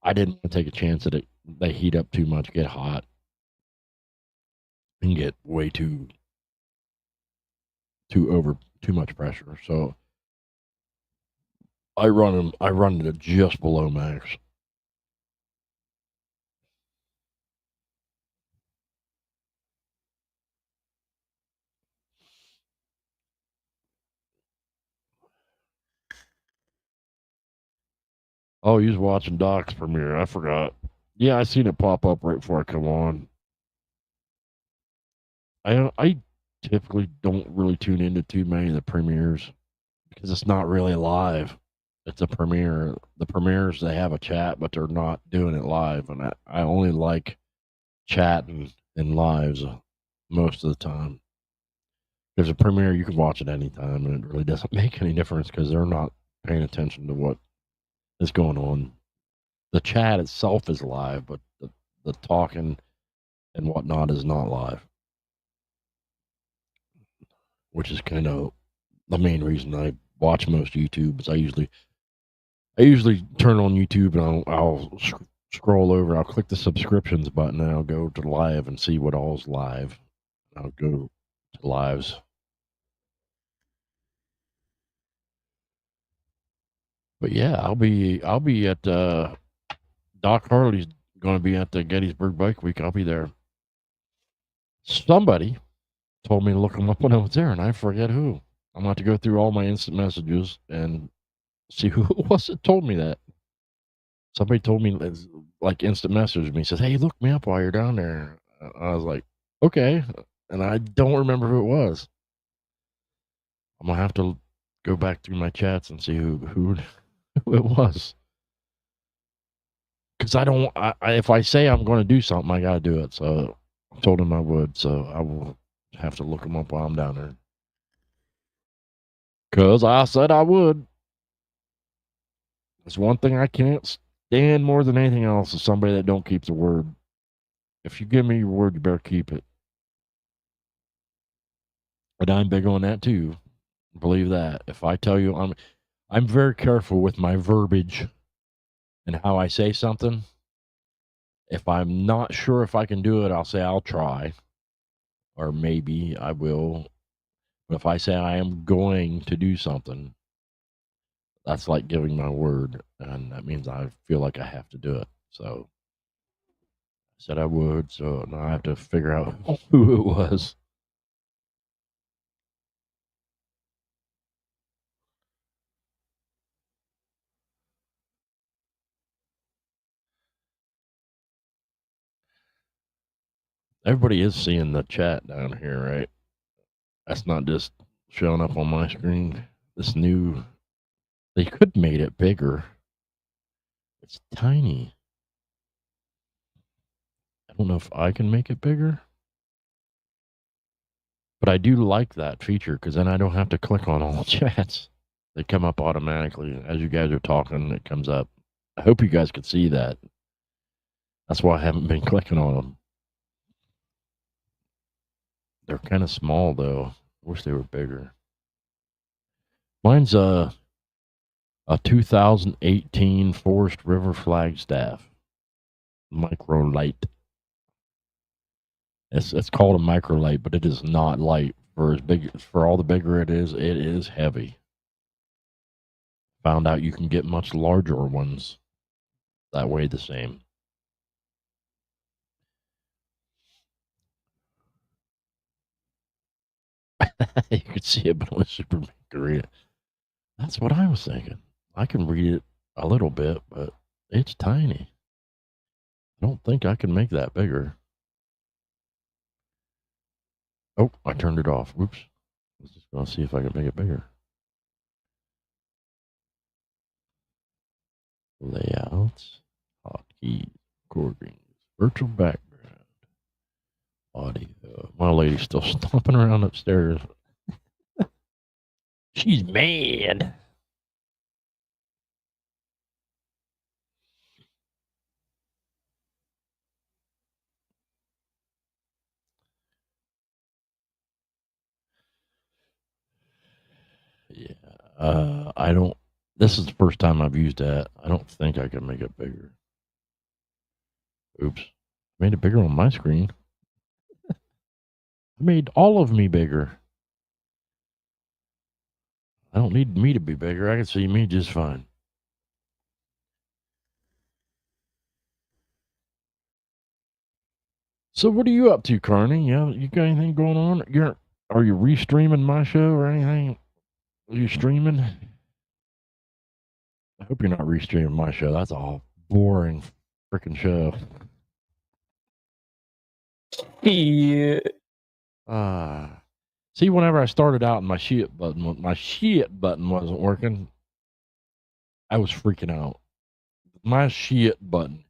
I didn't want to take a chance that they heat up too much, get hot, and get way too much pressure. So I run it at just below max. Oh, you was watching Doc's premiere. I forgot. Yeah, I seen it pop up right before I come on. I typically don't really tune into too many of the premieres because it's not really live. It's a premiere. The premieres, they have a chat, but they're not doing it live. And I only like chatting in lives most of the time. There's a premiere, you can watch it anytime, and it really doesn't make any difference because they're not paying attention to what is going on. The chat itself is live, but the talking and whatnot is not live, which is kind of the main reason I watch most YouTube. Is I usually turn on YouTube and I'll scroll over. I'll click the subscriptions button and I'll go to live and see what all's live. I'll go to lives. But yeah, I'll be at Doc Harley's going to be at the Gettysburg Bike Week. I'll be there. Somebody told me to look him up when I was there, and I forget who. I'm going to have to go through all my instant messages and see who it was that told me that. Somebody told me, like, instant messaged me, says, "Hey, look me up while you're down there." I was like, okay. And I don't remember who it was. I'm going to have to go back through my chats and see who it was. Because if I say I'm going to do something, I got to do it. So I told him I would. So I will have to look him up while I'm down there. Because I said I would. There's one thing I can't stand more than anything else is somebody that don't keep the word. If you give me your word, you better keep it. And I'm big on that too. Believe that. If I tell you I'm very careful with my verbiage and how I say something. If I'm not sure if I can do it, I'll say I'll try, or maybe I will. But if I say I am going to do something, that's like giving my word, and that means I feel like I have to do it. So I said I would, so now I have to figure out who it was. Everybody is seeing the chat down here, right? That's not just showing up on my screen. This new, they could made it bigger. It's tiny. I don't know if I can make it bigger, but I do like that feature because then I don't have to click on all the chats. They come up automatically as you guys are talking. It comes up. I hope you guys could see that. That's why I haven't been clicking on them. They're kind of small though. I wish they were bigger. Mine's a 2018 Forest River Flagstaff micro light. It's called a micro light, but it is not light. For all the bigger it is heavy. Found out you can get much larger ones that weigh the same. You could see it, but it was super big to read it. That's what I was thinking. I can read it a little bit, but it's tiny. I don't think I can make that bigger. Oh, I turned it off. Oops. I was just going to see if I can make it bigger. Layouts, hotkeys, recordings, virtual background, audio. My lady's still stomping around upstairs. She's mad. Yeah. I don't. This is the first time I've used that. I don't think I can make it bigger. Oops. Made it bigger on my screen. I made all of me bigger. I don't need me to be bigger. I can see me just fine. So what are you up to, Carney? You got anything going on? Are you restreaming my show or anything? Are you streaming? I hope you're not restreaming my show. That's a boring freaking show. Yeah. See, whenever I started out and my shit button wasn't working, I was freaking out. My shit button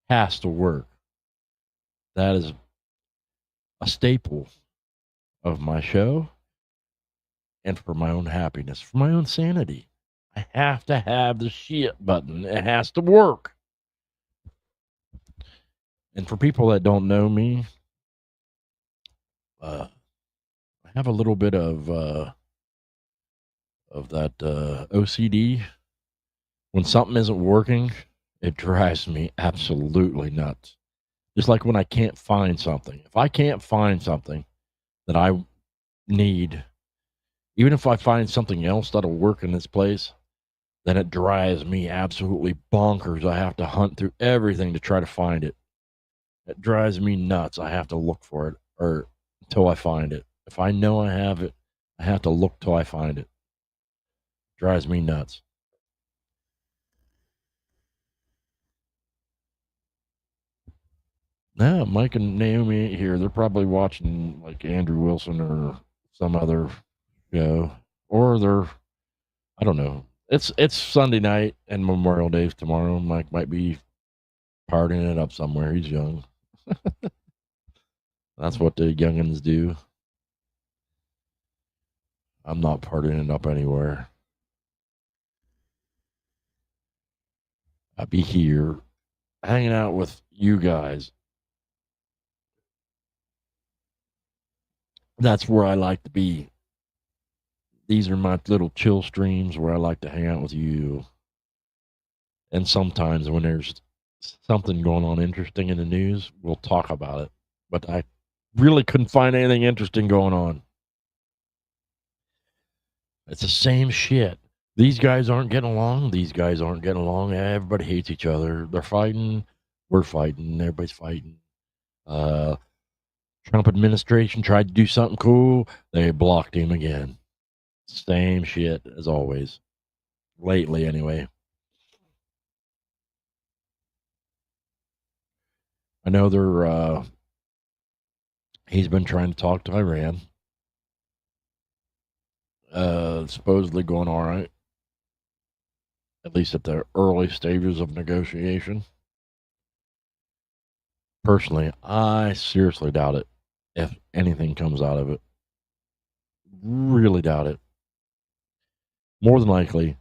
has to work. That is a staple of my show and for my own happiness, for my own sanity. I have to have the shit button. It has to work. And for people that don't know me, I have a little bit of that OCD. When something isn't working, it drives me absolutely nuts. Just like when I can't find something. If I can't find something that I need, even if I find something else that'll work in this place, then it drives me absolutely bonkers. I have to hunt through everything to try to find it. It drives me nuts. I have to look for it or until I find it. If I know I have it, I have to look till I find it. Drives me nuts. Now, Mike and Naomi ain't here. They're probably watching like Andrew Wilson or some other show, or I don't know. It's Sunday night and Memorial Day's tomorrow. Mike might be partying it up somewhere. He's young. That's what the youngins do. I'm not partying it up anywhere. I'll be here hanging out with you guys. That's where I like to be. these are my little chill streams where I like to hang out with you. And sometimes when there's something going on interesting in the news, we'll talk about it. But I really couldn't find anything interesting going on. It's the same shit. These guys aren't getting along. These guys aren't getting along. Everybody hates each other. They're fighting. We're fighting. Everybody's fighting. Trump administration tried to do something cool. They blocked him again. Same shit as always. Lately, anyway. I know he's been trying to talk to Iran. Supposedly going all right. At least at the early stages of negotiation. Personally, I seriously doubt it. If anything comes out of it. Really doubt it. More than likely,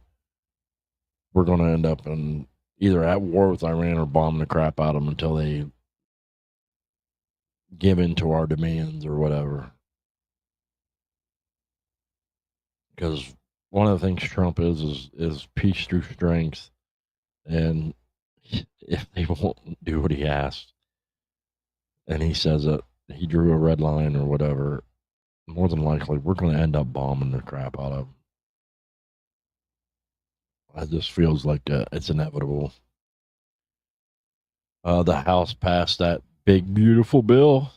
we're going to end up in either at war with Iran or bombing the crap out of them until they give in to our demands or whatever. Because one of the things Trump is peace through strength, and if they won't do what he asks, and he says that he drew a red line or whatever, more than likely we're going to end up bombing the crap out of them. It just feels like it's inevitable. The House passed that big, beautiful bill.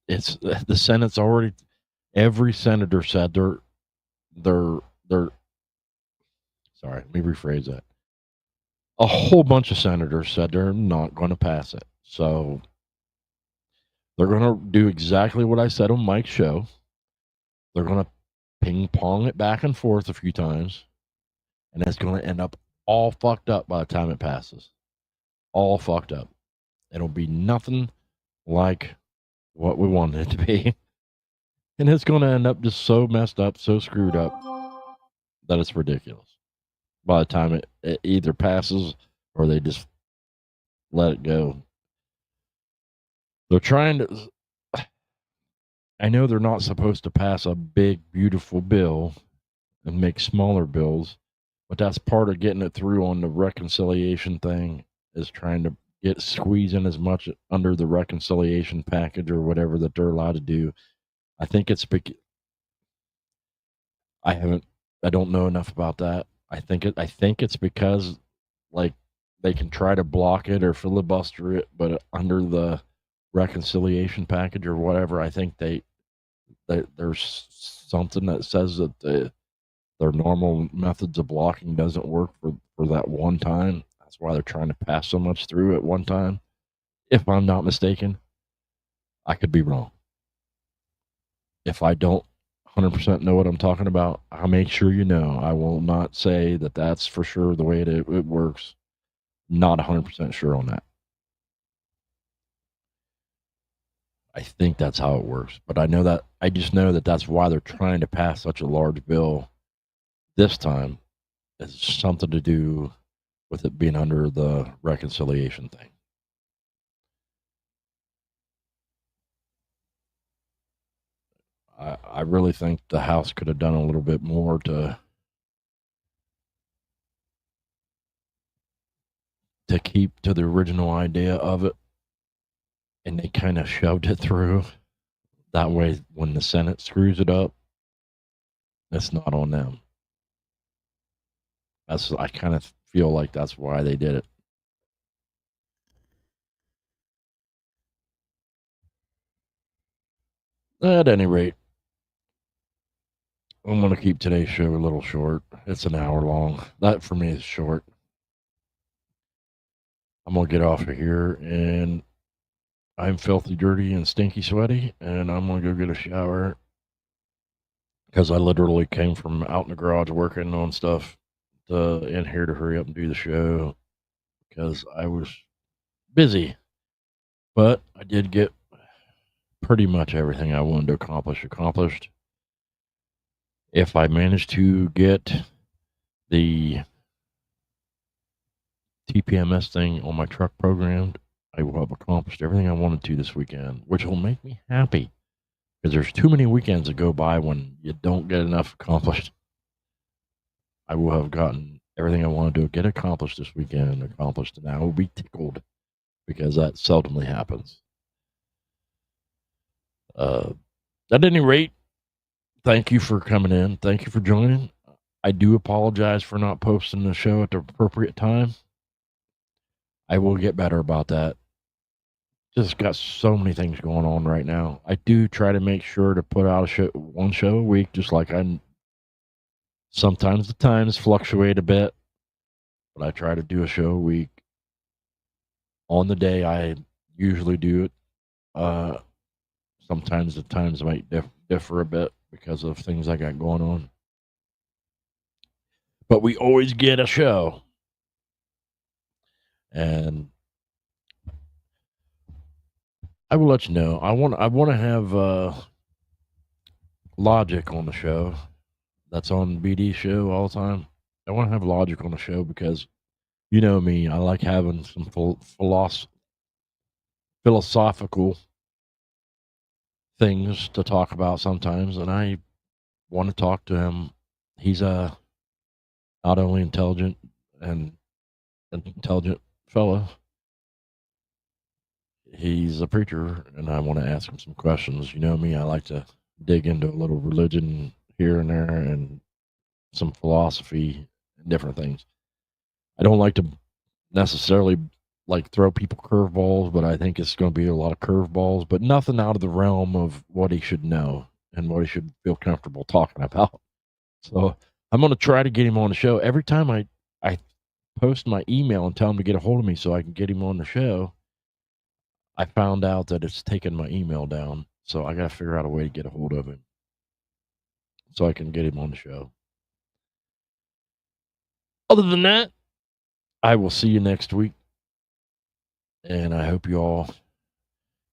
It's the Senate's already. Every senator said they're. Sorry, let me rephrase that. A whole bunch of senators said they're not going to pass it. So they're going to do exactly what I said on Mike's show. They're going to ping pong it back and forth a few times, and it's going to end up all fucked up by the time it passes. All fucked up. It'll be nothing like what we wanted it to be. And it's going to end up just so messed up, so screwed up that it's ridiculous. By the time it either passes or they just let it go. They're trying to. I know they're not supposed to pass a big, beautiful bill and make smaller bills, but that's part of getting it through on the reconciliation thing, is trying to get squeezing as much under the reconciliation package or whatever that they're allowed to do. I think it's I don't know enough about that. I think it's because like they can try to block it or filibuster it, but under the reconciliation package or whatever, I think there's something that says that their normal methods of blocking doesn't work for that one time. That's why they're trying to pass so much through at one time. If I'm not mistaken, I could be wrong. If I don't 100% know what I'm talking about, I'll make sure you know. I will not say that that's for sure the way it works. Not 100% sure on that. I think that's how it works, but I just know that that's why they're trying to pass such a large bill this time. It's something to do with it being under the reconciliation thing. I really think the House could have done a little bit more to keep to the original idea of it, and they kind of shoved it through. That way, when the Senate screws it up, it's not on them. I kind of feel like that's why they did it. At any rate, I'm going to keep today's show a little short. It's an hour long. That for me is short. I'm going to get off of here, and I'm filthy, dirty, and stinky sweaty, and I'm going to go get a shower because I literally came from out in the garage working on stuff in here to hurry up and do the show because I was busy. But I did get pretty much everything I wanted to accomplish accomplished. If I manage to get the TPMS thing on my truck programmed, I will have accomplished everything I wanted to this weekend, which will make me happy because there's too many weekends that go by when you don't get enough accomplished. I will have gotten everything I want to get accomplished this weekend accomplished, and I will be tickled because that seldomly happens. At any rate, thank you for coming in. Thank you for joining. I do apologize for not posting the show at the appropriate time. I will get better about that. Just got so many things going on right now. I do try to make sure to put out one show a week, just like sometimes the times fluctuate a bit, but I try to do a show a week. On the day I usually do it. Sometimes the times might differ a bit because of things I got going on. But we always get a show. And I will let you know. I want to have Logic on the show. That's on BD's show all the time. I want to have Logic on the show because you know me. I like having some philosophical things to talk about sometimes, and I want to talk to him. He's not only intelligent and an intelligent fellow, he's a preacher, and I want to ask him some questions. You know me, I like to dig into a little religion here and there and some philosophy and different things. I don't like to necessarily throw people curveballs, but I think it's going to be a lot of curveballs, but nothing out of the realm of what he should know and what he should feel comfortable talking about. So I'm going to try to get him on the show. Every time I post my email and tell him to get a hold of me so I can get him on the show, I found out that it's taken my email down. So I got to figure out a way to get a hold of him so I can get him on the show. Other than that, I will see you next week. And I hope you all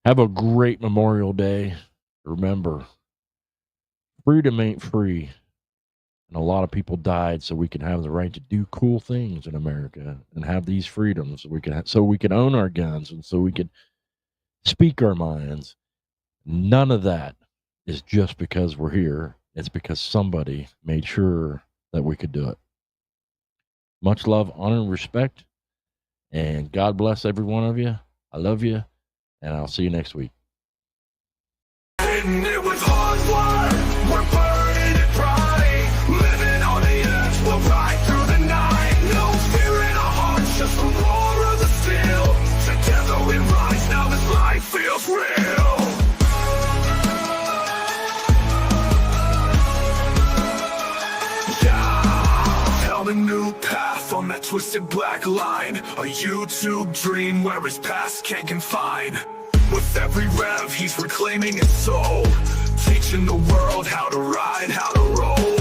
have a great Memorial Day. Remember, freedom ain't free. And a lot of people died so we can have the right to do cool things in America and have these freedoms. So we can own our guns and so we can speak our minds. None of that is just because we're here. It's because somebody made sure that we could do it. Much love, honor, and respect. And God bless every one of you. I love you. And I'll see you next week. Hittin' it with HardWire. We're burning it bright. Living on the edge, we'll ride through the night. No fear in our hearts, just the roar of the steel. Together we rise, now this life feels real. Yeah, held a new path on that twisted black line. A YouTube dream where his past can't confine. With every rev, he's reclaiming his soul, teaching the world how to ride, how to roll.